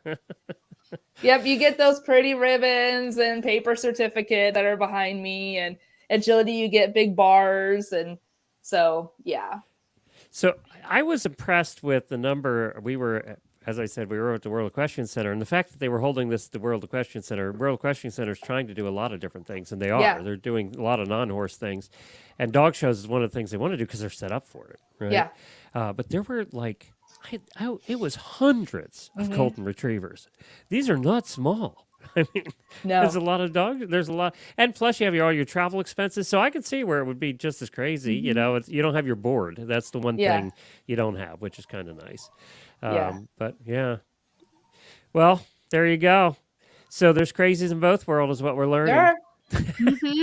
Yep, you get those pretty ribbons and paper certificate that are behind me, and agility, you get big bars, and so yeah. So I was impressed with the number. As I said, we were at the World Equestrian Center, and the fact that they were holding the World Equestrian Center. World Equestrian Center is trying to do a lot of different things, and they are. Yeah. They're doing a lot of non-horse things, and dog shows is one of the things they want to do because they're set up for it. Right? Yeah. But there were like, it was hundreds of Colton retrievers. These are not small. I mean, No. There's a lot of dogs. There's a lot, and plus you have all your travel expenses. So I can see where it would be just as crazy. You don't have your board. That's the one thing you don't have, which is kind of nice. But yeah. Well, there you go. So there's crazies in both worlds, is what we're learning. There are.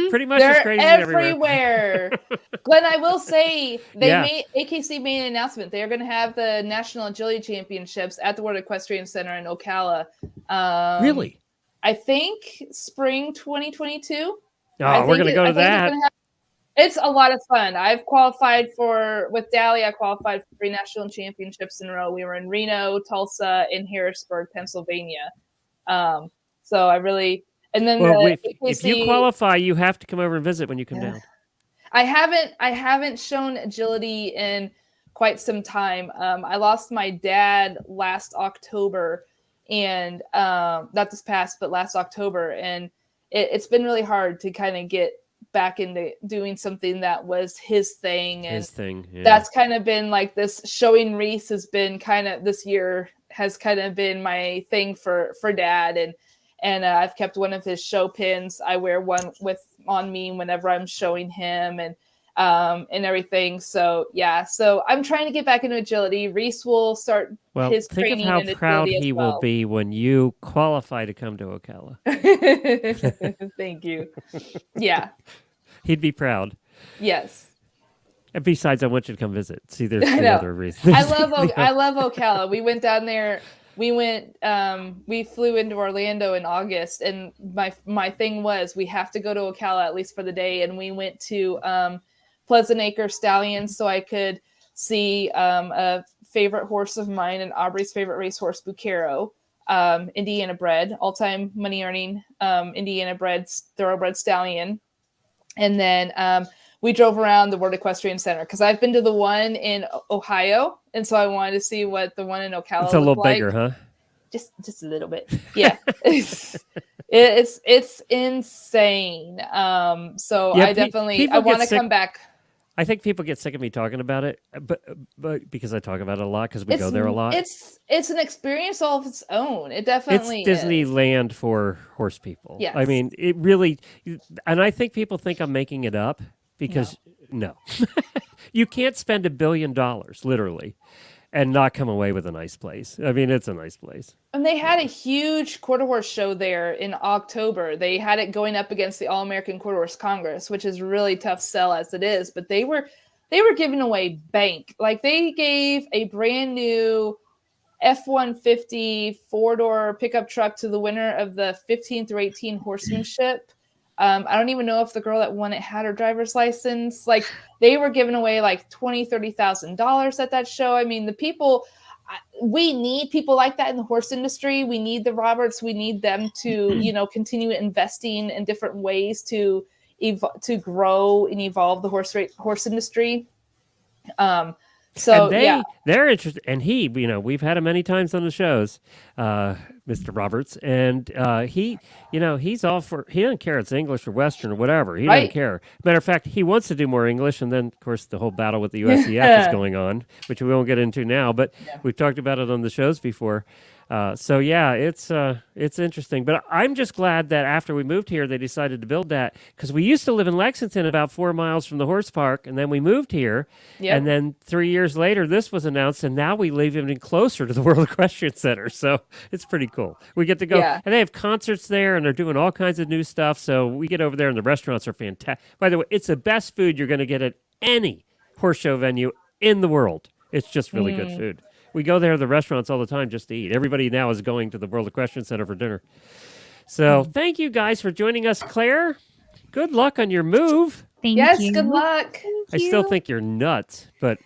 Pretty much They're as crazy everywhere. Glenn, I will say AKC made an announcement. They are going to have the National Agility Championships at the World Equestrian Center in Ocala. Really? I think spring 2022. Oh, we're going to go to that. It's a lot of fun. I've qualified with Dally. I qualified for 3 national championships in a row. We were in Reno, Tulsa, and Harrisburg, Pennsylvania. So I really, and then if you qualify, you have to come over and visit when you come down. I haven't shown agility in quite some time. I lost my dad last October, and not this past, but last October, and it's been really hard to kind of get back into doing something that was his thing. And that's kind of been like this. Showing Reese has been kind of this year has kind of been my thing for Dad, and I've kept one of his show pins. I wear one on me whenever I'm showing him, and and everything. So yeah, so I'm trying to get back into agility. Reese will start his think of training how in proud agility he as will well. be when you qualify to come to Ocala. Thank you. Yeah. He'd be proud. Yes. And besides, I want you to come visit. See, there's I the know. other reason. I love Ocala. We went down there. We flew into Orlando in August, and my thing was we have to go to Ocala at least for the day, and we went to Pleasant Acre Stallions so I could see a favorite horse of mine and Aubrey's favorite racehorse, Bucaro, Indiana bred, all-time money-earning Indiana bred thoroughbred stallion, and then we drove around the World Equestrian Center because I've been to the one in Ohio, and so I wanted to see what the one in Ocala It's a little like. bigger, huh? Just a little bit, yeah. it's insane. So Yeah, I definitely I want to come back. I think people get sick of me talking about it, but because I talk about it a lot because we go there a lot. It's an experience all of its own. It definitely it's Disneyland for horse people. Yes. I mean, it really, and I think people think I'm making it up because no. You can't spend $1 billion literally and not come away with a nice place. I mean, it's a nice place. And they had a huge quarter horse show there in October. They had it going up against the All-American Quarter Horse Congress, which is a really tough sell as it is. But they were giving away bank. Like they gave a brand new F-150 four-door pickup truck to the winner of the 15 through 18 horsemanship. I don't even know if the girl that won it had her driver's license. Like they were giving away like $20,000-$30,000 at that show. I mean, the people, we need people like that in the horse industry. We need the Roberts. We need them to, continue investing in different ways to grow and evolve the horse industry. So they're interested, and we've had him many times on the shows, Mr. Roberts, and he's all for. He doesn't care if it's English or Western or whatever. He doesn't care. Matter of fact, he wants to do more English, and then of course the whole battle with the USEF is going on, which we won't get into now. But we've talked about it on the shows before. It's interesting, but I'm just glad that after we moved here, they decided to build that because we used to live in Lexington, about 4 miles from the horse park, and then we moved here, and then 3 years later, this was announced, and now we live even closer to the World Equestrian Center, so it's pretty cool. We get to go, and they have concerts there, and they're doing all kinds of new stuff, so we get over there, and the restaurants are fantastic. By the way, it's the best food you're going to get at any horse show venue in the world. It's just really good food. We go there to the restaurants all the time just to eat. Everybody now is going to the World Equestrian Center for dinner. So thank you guys for joining us, Claire. Good luck on your move. Thank you. Yes, good luck. I still think you're nuts, but,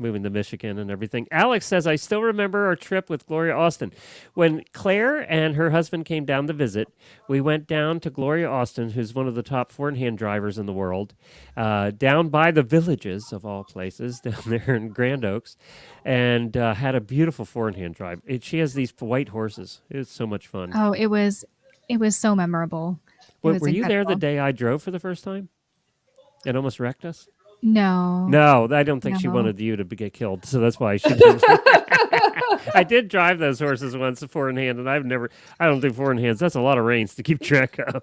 moving to Michigan and everything. Alex says, I still remember our trip with Gloria Austin. When Claire and her husband came down to visit, we went down to Gloria Austin, who's one of the top four-in-hand drivers in the world, down by the Villages, of all places, down there in Grand Oaks, and had a beautiful four-in-hand drive. She has these white horses. It was so much fun. Oh, it was so memorable. Were you there the day I drove for the first time? It almost wrecked us? No, I don't think she wanted you to get killed, so that's why she didn't. I did drive those horses once, four in hand, and I don't do four in hands. That's a lot of reins to keep track of,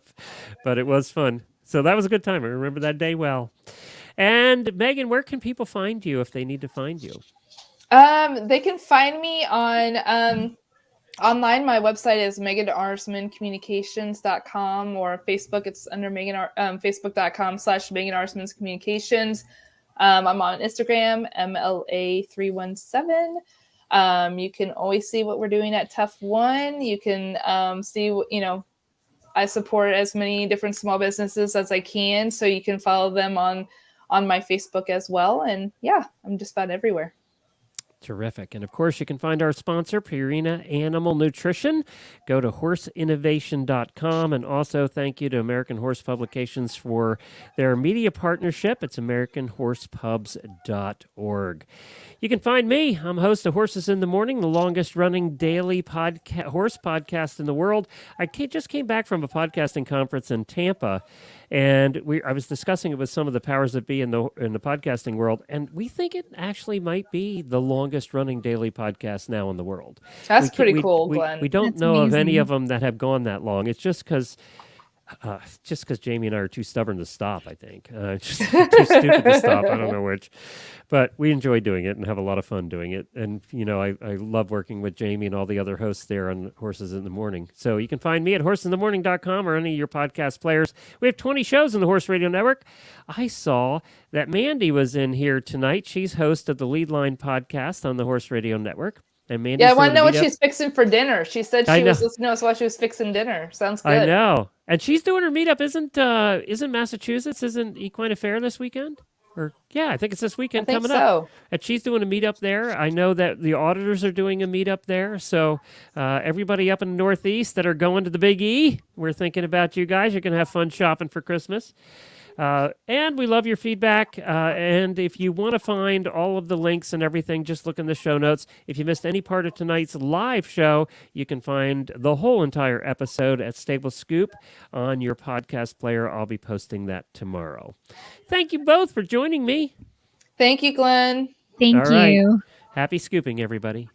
but it was fun. So that was a good time. I remember that day well. And Megan, where can people find you if they need to find you? They can find me on online. My website is meganarszmancommunications.com, or Facebook. It's under facebook.com/Megan Arszman's Communications. I'm on Instagram, MLA317. You can always see what we're doing at Tough One. You can see, I support as many different small businesses as I can. So you can follow them on my Facebook as well. And I'm just about everywhere. Terrific. And of course, you can find our sponsor, Purina Animal Nutrition. Go to horseinnovation.com. And also thank you to American Horse Publications for their media partnership. It's AmericanHorsePubs.org. You can find me. I'm host of Horses in the Morning, the longest running daily horse podcast in the world. I just came back from a podcasting conference in Tampa, and I was discussing it with some of the powers that be in the podcasting world, and we think it actually might be the longest running daily podcast now in the world. That's pretty cool, Glenn. We don't That's know amazing. of any of them that have gone that long. It's just because Just because Jamie and I are too stubborn to stop, I think. Just too stupid to stop. I don't know which. But we enjoy doing it and have a lot of fun doing it. And, I love working with Jamie and all the other hosts there on Horses in the Morning. So you can find me at horseinthemorning.com or any of your podcast players. We have 20 shows on the Horse Radio Network. I saw that Mandy was in here tonight. She's host of the Lead Line podcast on the Horse Radio Network. And Mandy's I want to know what meetup. she's fixing for dinner. She said she was listening to us while she was fixing dinner. Sounds good. I know. And she's doing her meetup. Isn't Massachusetts? Isn't Equine Affair this weekend? I think it's this weekend coming up. And she's doing a meetup there. I know that the auditors are doing a meetup there. So everybody up in the Northeast that are going to the Big E, we're thinking about you guys. You're going to have fun shopping for Christmas. And we love your feedback. And if you want to find all of the links and everything, just look in the show notes. If you missed any part of tonight's live show, you can find the whole entire episode at Stable Scoop on your podcast player. I'll be posting that tomorrow. Thank you both for joining me. Thank you, Glenn. Thank you. Happy scooping, everybody.